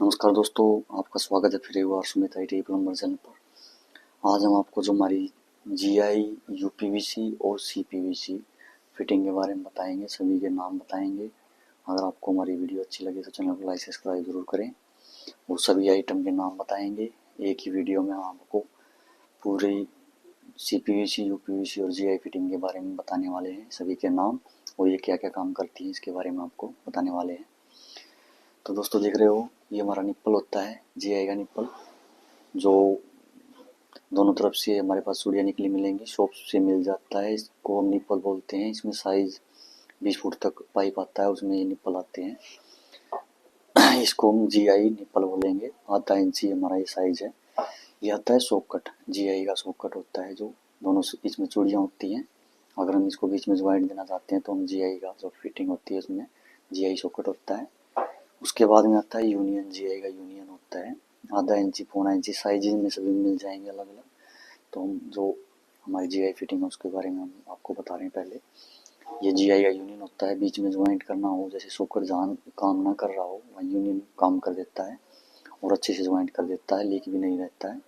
नमस्कार दोस्तों, आपका स्वागत है फिर एक बार सुमित आईटी प्लम्बर चैनल पर। आज हम आपको जो हमारी जीआई, यूपीवीसी और सीपीवीसी फिटिंग के बारे में बताएंगे, सभी के नाम बताएंगे। अगर आपको हमारी वीडियो अच्छी लगे तो चैनल को लाइक सब्सक्राइब जरूर करें और सभी आइटम के नाम बताएंगे। एक ही वीडियो में हम आपको पूरी सीपीवीसी, यूपीवीसी और जीआई फिटिंग के बारे में बताने वाले हैं, सभी के नाम और ये क्या क्या काम करती है इसके बारे में आपको बताने वाले हैं। तो दोस्तों देख रहे हो, ये हमारा निप्पल होता है, जीआई का निप्पल, जो दोनों तरफ से हमारे पास चूड़ियाँ निकली मिलेंगी, शॉप से मिल जाता है। इसको हम निप्पल बोलते हैं। इसमें साइज 20 फुट तक पाइप आता है, उसमें ये निप्पल आते हैं। इसको हम जीआई निप्पल बोलेंगे। आधा इंची हमारा ये साइज है। ये आता है सॉकेट, जीआई का सॉकेट होता है, जो दोनों इसमें चूड़ियाँ होती हैं। अगर हम इसको बीच में ज्वाइंट देना चाहते हैं तो हम जीआई का जो फिटिंग होती है उसमें जीआई सॉकेट होता है। उसके बाद में आता है यूनियन, जीआई का यूनियन होता है। आधा इंची, पौना इंची साइज में सभी मिल जाएंगे अलग अलग। तो हम जो हमारी जीआई फिटिंग है उसके बारे में हम आपको बता रहे हैं। पहले ये जीआई का यूनियन होता है। बीच में ज्वाइंट करना हो, जैसे सॉकेट जहाँ काम ना कर रहा हो वहाँ यूनियन काम कर देता है और अच्छे से ज्वाइंट कर देता है, लीक भी नहीं रहता है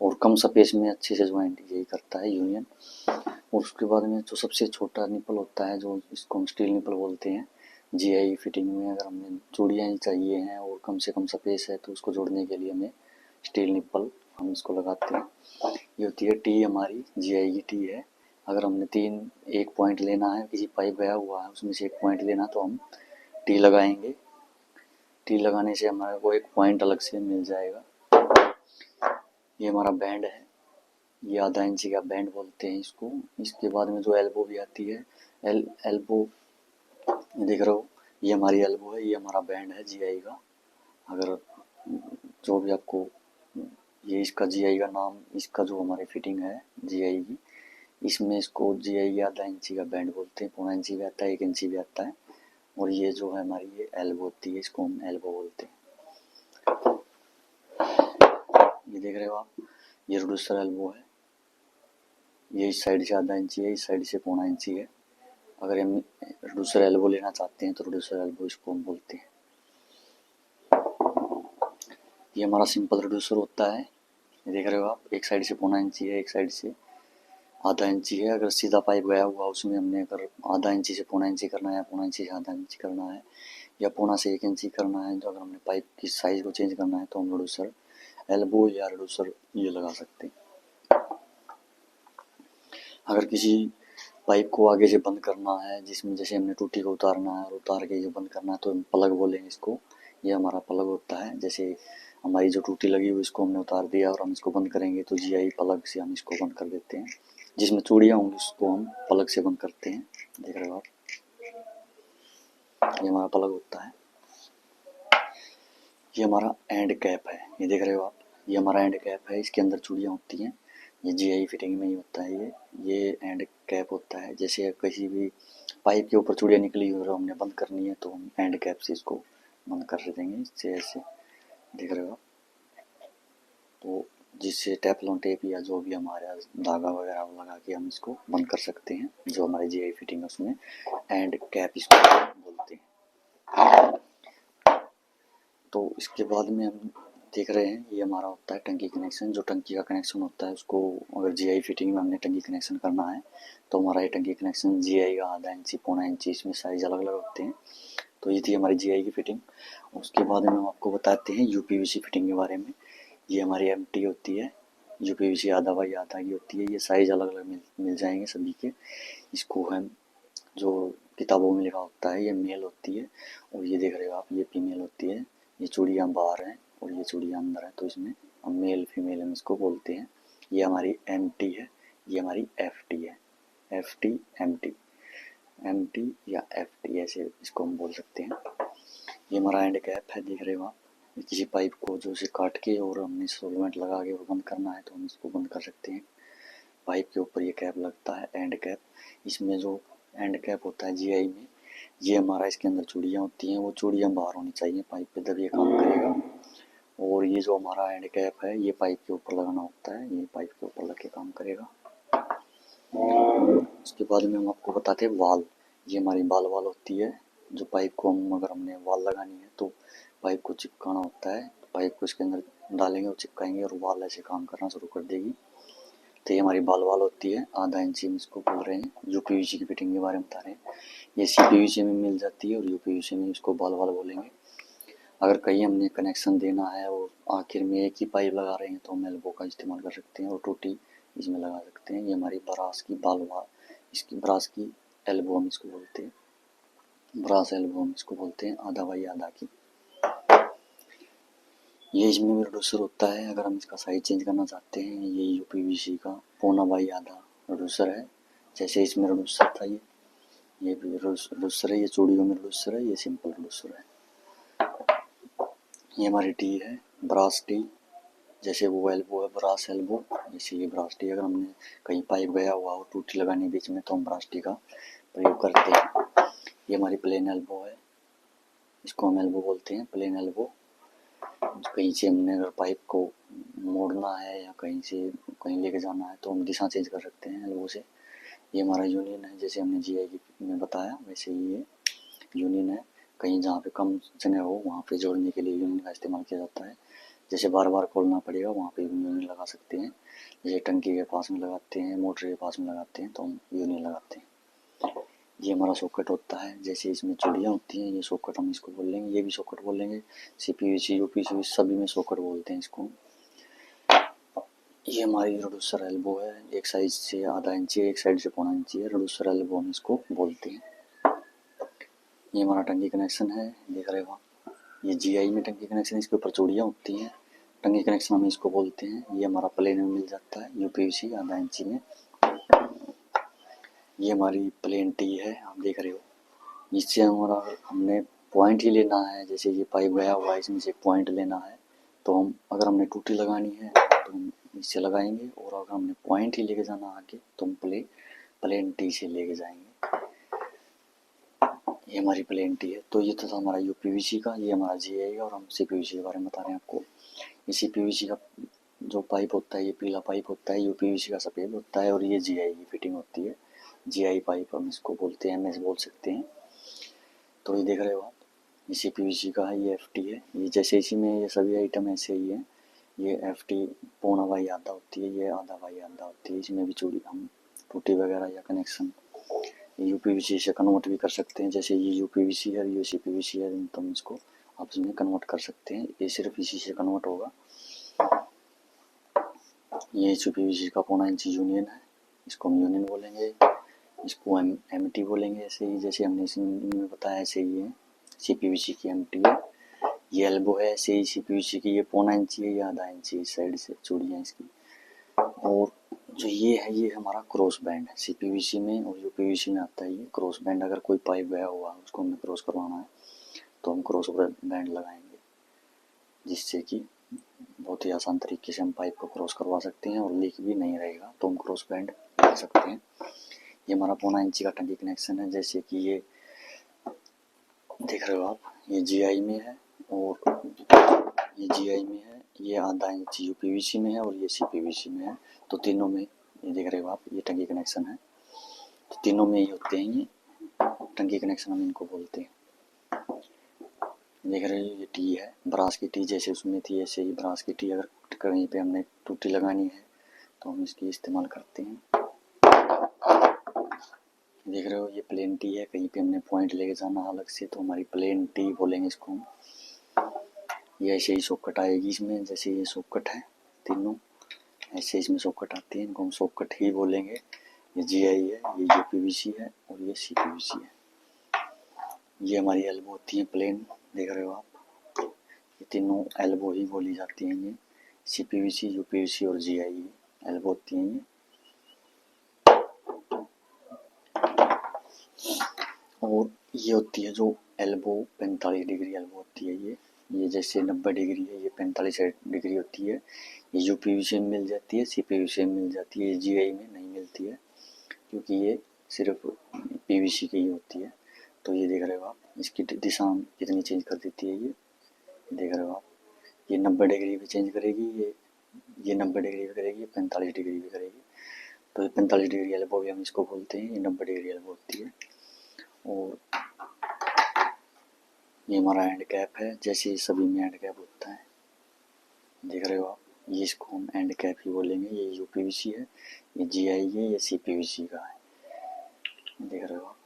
और कम स्पेस में अच्छे से ज्वाइंट यही करता है यूनियन। और उसके बाद में जो सबसे छोटा निप्पल होता है, जो इसको हम स्टील निप्पल बोलते हैं। जीआई फिटिंग में अगर हमें चूड़ियाँ ही चाहिए हैं और कम से कम स्पेस है तो उसको जोड़ने के लिए हमें स्टील निप्पल हम इसको लगाते हैं। ये होती है टी, हमारी जीआई की टी है। अगर हमने एक पॉइंट लेना है, किसी पाइप गया हुआ है उसमें से एक पॉइंट लेना तो हम टी लगाएंगे। टी लगाने से हमारे को एक पॉइंट अलग से मिल जाएगा। ये हमारा बैंड है, ये आधा इंची का बैंड बोलते हैं इसको। इसके बाद में जो एल्बो भी आती है, एल्बो देख रहे हो, ये हमारी एल्बो है, ये हमारा बैंड है जीआई का। अगर जो भी आपको ये इसका जीआई का नाम, इसका जो हमारी फिटिंग है जीआई की, इसमें इसको जीआई आधा इंची का बैंड बोलते हैं। पौना इंची भी आता है, 1 इंची भी आता है। और ये जो है हमारी ये एल्बो होती है, इसको हम एल्बो बोलते हैं। ये देख रहे हो आप, ये रिड्यूसर एल्बो है। ये इस साइड से आधा इंची है, इस साइड से पौना इंची है। अगर हम रिड्यूसर एल्बो लेना चाहते हैं तो रिड्यूसर एल्बो इसको हम बोलते हैं। ये हमारा सिंपल रिड्यूसर होता है। ये देख रहे हो आप, एक साइड से पौना इंची है, एक साइड से आधा इंची है। अगर सीधा पाइप गया हुआ उसमें हमने अगर आधा इंची से पौना इंची करना है, पौना इंची से आधा इंची करना है, या पौना से 1 इंची करना है, तो अगर हमने पाइप की साइज को चेंज करना है तो हम रिड्यूसर एल्बो या रिड्यूसर ये लगा सकते हैं। अगर किसी पाइप को आगे से बंद करना है, जिसमें जैसे हमने टूटी को उतारना है और उतार के ये बंद करना है, तो हम प्लग बोलेंगे इसको। ये हमारा प्लग होता है। जैसे हमारी जो टूटी लगी हुई इसको हमने उतार दिया और हम इसको बंद करेंगे तो जीआई प्लग से हम इसको बंद कर देते हैं। जिसमें चूड़ियाँ होंगी उसको हम प्लग से बंद करते हैं। देख रहे हो आप, ये हमारा प्लग होता है। ये हमारा एंड कैप है, ये देख रहे हो आप, ये हमारा एंड कैप है। इसके अंदर चूड़ियाँ होती हैं, ये जीआई फिटिंग में ही होता है। ये एंड कैप होता है। जैसे किसी भी पाइप के ऊपर चूड़ियाँ निकली हुई और हमने बंद करनी है तो हम एंड कैप से इसको बंद कर देंगे, इससे ऐसे। देख रहे हो आप, तो जिससे टेफ्लॉन टेप या जो भी हमारा धागा वगैरह लगा के हम इसको बंद कर सकते हैं। जो हमारी जीआई फिटिंग है उसमें एंड कैप इसको बोलते हैं। तो इसके बाद में हम देख रहे हैं, ये हमारा होता है टंकी कनेक्शन। जो टंकी का कनेक्शन होता है उसको अगर जीआई फिटिंग में हमने टंकी कनेक्शन करना है तो हमारा ये टंकी कनेक्शन जीआई का आधा इंची, पौना इंची, इसमें साइज अलग अलग होते हैं। तो ये थी हमारी जीआई की फिटिंग। उसके बाद में हम आपको बताते हैं यूपीवीसी फिटिंग के बारे में। ये हमारी एमटी होती है, यूपीवीसी आधा बाई आधा की होती है। ये साइज अलग अलग मिल जाएंगे सभी के। इसको हम जो किताबों में लिखा होता है, ये मेल होती है और ये देख रहे हो आप, ये फीमेल होती है। ये चूड़ियाँ बाहर हैं और ये चूड़ियाँ अंदर हैं, तो इसमें हम मेल फीमेल हम इसको बोलते हैं। ये हमारी एमटी है, ये हमारी एफटी है। एफटी, एमटी, एमटी या एफटी ऐसे इसको हम बोल सकते हैं। ये हमारा एंड कैप है, देख रहे हो आप। किसी पाइप को जो से काट के और हमने सोलवेंट लगा के और बंद करना है तो हम इसको बंद कर सकते हैं। पाइप के ऊपर ये कैप लगता है, एंड कैप। इसमें जो एंड कैप होता है जीआई में, ये हमारा इसके अंदर चूड़ियाँ होती हैं, वो चूड़ियाँ बाहर होनी चाहिए पाइप पे, तब ये काम करेगा। और ये जो हमारा एंड कैप है ये पाइप के ऊपर लगाना होता है, ये पाइप के ऊपर लग के काम करेगा। उसके बाद में हम आपको बताते हैं वाल। ये हमारी वाल होती है, जो पाइप को हम अगर हमने वाल लगानी है तो पाइप को चिपकाना होता है पाइप को इसके अंदर डालेंगे और चिपकाएंगे और वाल ऐसे काम करना शुरू कर देगी। तो ये हमारी बाल वाल होती है, आधा इंची में इसको बोल रहे हैं। यूपीवीसी की फिटिंग के बारे में बता रहे हैं। ये सीपीवीसी में मिल जाती है और यूपीवीसी में इसको बाल वाल बोलेंगे। अगर कहीं हमने कनेक्शन देना है और आखिर में एक ही पाइप लगा रहे हैं तो हम एल्बो का इस्तेमाल कर सकते हैं और टूटी इसमें लगा सकते हैं। ये हमारी ब्रास की बाल वाल, इसकी ब्रास की एल्बो हम इसको बोलते हैं, ब्रास एल्बो हम इसको बोलते हैं, आधा बाई आधा की। ये इसमें भी रिड्यूसर होता है। अगर हम इसका साइज चेंज करना चाहते हैं, ये यूपीवीसी का पौना बाई आधा रिड्यूसर है। जैसे इसमें रिड्यूसर था, ये भी रिड्यूसर है। ये चूड़ियों में रिड्यूसर है, ये सिंपल रिड्यूसर है। ये हमारी टी है, ब्रास टी। जैसे वो एल्बो है ब्रास एल्बो, जैसे ये ब्रास टी। अगर हमने कहीं पाइप गया हुआ हो टूटी लगानी बीच में तो हम ब्रास टी का प्रयोग करते हैं। ये हमारी प्लेन एल्बो है, इसको हम एल्बो बोलते हैं, प्लेन एल्बो। कहीं से हमने अगर पाइप को मोड़ना है या कहीं से कहीं लेके जाना है तो हम दिशा चेंज कर सकते हैं एल्बो से। ये हमारा यूनियन है, जैसे हमने जीआई में बताया वैसे ही ये यूनियन है। कहीं जहाँ पे कम जगह हो वहाँ पे जोड़ने के लिए यूनियन का इस्तेमाल किया जाता है। जैसे बार बार खोलना पड़ेगा वहाँ पे यूनियन लगा सकते हैं। जैसे टंकी के पास में लगाते हैं, मोटर के पास में लगाते हैं तो हम यूनियन लगाते हैं। ये हमारा सॉकेट होता है, जैसे इसमें चूड़ियाँ होती हैं, ये सॉकेट हम इसको बोल लेंगे, ये भी सॉकेट बोल लेंगे। सीपीवीसी यूपीवीसी सभी में सॉकेट बोलते हैं इसको। ये हमारी रिड्यूसर एल्बो है, एक साइड से आधा इंची एक साइड से पौना इंची है, रिड्यूसर एल्बो हम इसको बोलते हैं। ये हमारा टंकी कनेक्शन है, देख रहे हो आप। ये जीआई में टंकी कनेक्शन, इसके ऊपर चूड़ियाँ होती हैं, टंकी कनेक्शन हम इसको बोलते हैं। ये हमारा प्लेन में मिल जाता है, यूपीवीसी आधा इंची में। ये हमारी प्लेन टी है, आप देख रहे हो। इससे हमारा हमने पॉइंट ही लेना है, जैसे ये पाइप गया हुआ है इसमें से पॉइंट लेना है तो हम, अगर हमने टूटी लगानी है तो हम इससे लगाएंगे, और अगर हमने पॉइंट ही लेके जाना आगे तो हम प्लेन टी से लेके जाएंगे। ये हमारी प्लेन टी है। तो ये था हमारा यूपीवीसी का, ये हमारा जीआई का, और हम सीपीवीसी के बारे में बता रहे हैं आपको। ये सीपीवीसी का जो पाइप होता है ये पीला पाइप होता है, यूपीवीसी का सफ़ेद होता है, और ये जीआई की फिटिंग होती है। जीआई पाइप हम इसको बोलते हैं, एमएस बोल सकते हैं। तो ये देख रहे हो आप, ये सीपीवीसी का है, ये एफटी है। ये जैसे इसी में ये सभी आइटम ऐसे ही है। ये एफटी पौना बाई आधा होती है, ये आधा बाई आधा होती है। इसमें भी चूड़ी हम टूटी वगैरह या कनेक्शन यूपीवीसी से कन्वर्ट भी कर सकते हैं। जैसे ये यूपीवीसी है, ये सीपीवीसी है, तो हम इसको आपस में कन्वर्ट कर सकते हैं। ये सिर्फ इसी से कन्वर्ट होगा। ये सीपीवीसी का पौना इंची यूनियन है, इसको हम यूनियन बोलेंगे। इसको हम एमटी बोलेंगे, ऐसे ही जैसे हमने इसमें बताया ऐसे ही है। सीपीवीसी की एमटी है। ये एल्बो है, ऐसे ही सीपीवीसी की ये पौना इंची है, ये आधा इंची इस साइड से चूड़ियाँ इसकी। और जो ये है, ये हमारा क्रॉस बैंड है। सीपीवीसी में और यूपीवीसी में आता है ये क्रॉस बैंड। अगर कोई पाइप गया हुआ है उसको हमें क्रॉस करवाना है तो हम क्रॉस बैंड लगाएंगे, जिससे कि बहुत ही आसान तरीके से हम पाइप को क्रॉस करवा सकते हैं और लीक भी नहीं रहेगा, तो हम क्रॉस बैंड लगा सकते हैं। ये हमारा पौना इंची का टंकी कनेक्शन है, जैसे कि ये देख रहे हो आप, ये जीआई में है और ये जीआई में है, ये आधा इंच यूपीवीसी में है और ये सीपीवीसी में है। तो तीनों में ये देख रहे हो आप, ये टंकी कनेक्शन है। तो तीनों में ये होते हैं, ये टंकी कनेक्शन हम इनको बोलते हैं। देख रहे हो, ये टी है, ब्रास की टी, जैसे उसमें थी ऐसे ही ब्रास की टी। अगर कहीं पे हमने टूटी लगानी है तो हम इसकी इस्तेमाल करते हैं। देख रहे हो, ये प्लेन टी है, कहीं पे हमने पॉइंट लेके जाना अलग से तो हमारी प्लेन टी बोलेंगे इसको हम। ये ऐसे ही सॉकेट आएगी इसमें, जैसे ये सॉकेट है तीनों, ऐसे इसमें सॉकेट आती है, इनको हम सॉकेट ही बोलेंगे। ये जीआई है, ये यूपीवीसी है और ये सीपीवीसी है। ये हमारी एल्बो होती है प्लेन, देख रहे हो आप। ये तीनों एल्बो ही बोली जाती हैं। ये सीपीवीसी, यूपीवीसी और जीआई एल्बो होती हैं ये। और ये होती है जो एल्बो 45 डिग्री एल्बो होती है। ये जैसे 90 डिग्री है, ये 45 डिग्री होती है। ये यूपीवीसी में मिल जाती है, सीपीवीसी में मिल जाती है, ये जीआई में नहीं मिलती है क्योंकि ये सिर्फ पीवीसी की ही होती है। तो ये देख रहे हो आप, इसकी दिशा कितनी चेंज कर देती है, ये देख रहे हो आप। ये 90 डिग्री भी चेंज करेगी, ये 90 डिग्री भी करेगी, 45 डिग्री भी करेगी। तो ये 45 डिग्री एल्बो भी हम इसको बोलते हैं, ये 90 डिग्री एल्बो होती है। और ये हमारा एंड कैप है, जैसे सभी में एंड कैप होता है। देख रहे हो आप, ये इसको हम एंड कैप ही बोलेंगे। ये यूपीवीसी है, ये जीआई है, ये सीपीवीसी का है। देख रहे हो आप,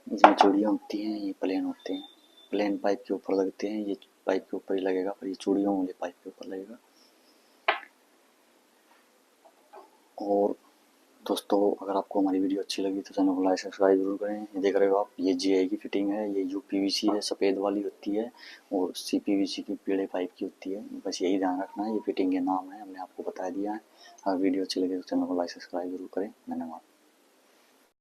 इसमें चूड़ियाँ होती हैं, ये प्लेन होते हैं। प्लेन पाइप के ऊपर लगते हैं, ये पाइप के ऊपर ही लगेगा, पर ये चूड़ियों वाले पाइप के ऊपर लगेगा। और दोस्तों, अगर आपको हमारी वीडियो अच्छी लगी तो चैनल को लाइक सब्सक्राइब जरूर करें। ये देख रहे हो आप, ये जीआई की फिटिंग है, ये यूपीवीसी है, सफ़ेद वाली होती है, और सीपीवीसी की पीले पाइप की होती है। बस यही ध्यान रखना है, ये फिटिंग के नाम है, हमने आपको बता दिया है। अगर वीडियो अच्छी लगी तो चैनल को लाइक सब्सक्राइब जरूर करें। धन्यवाद।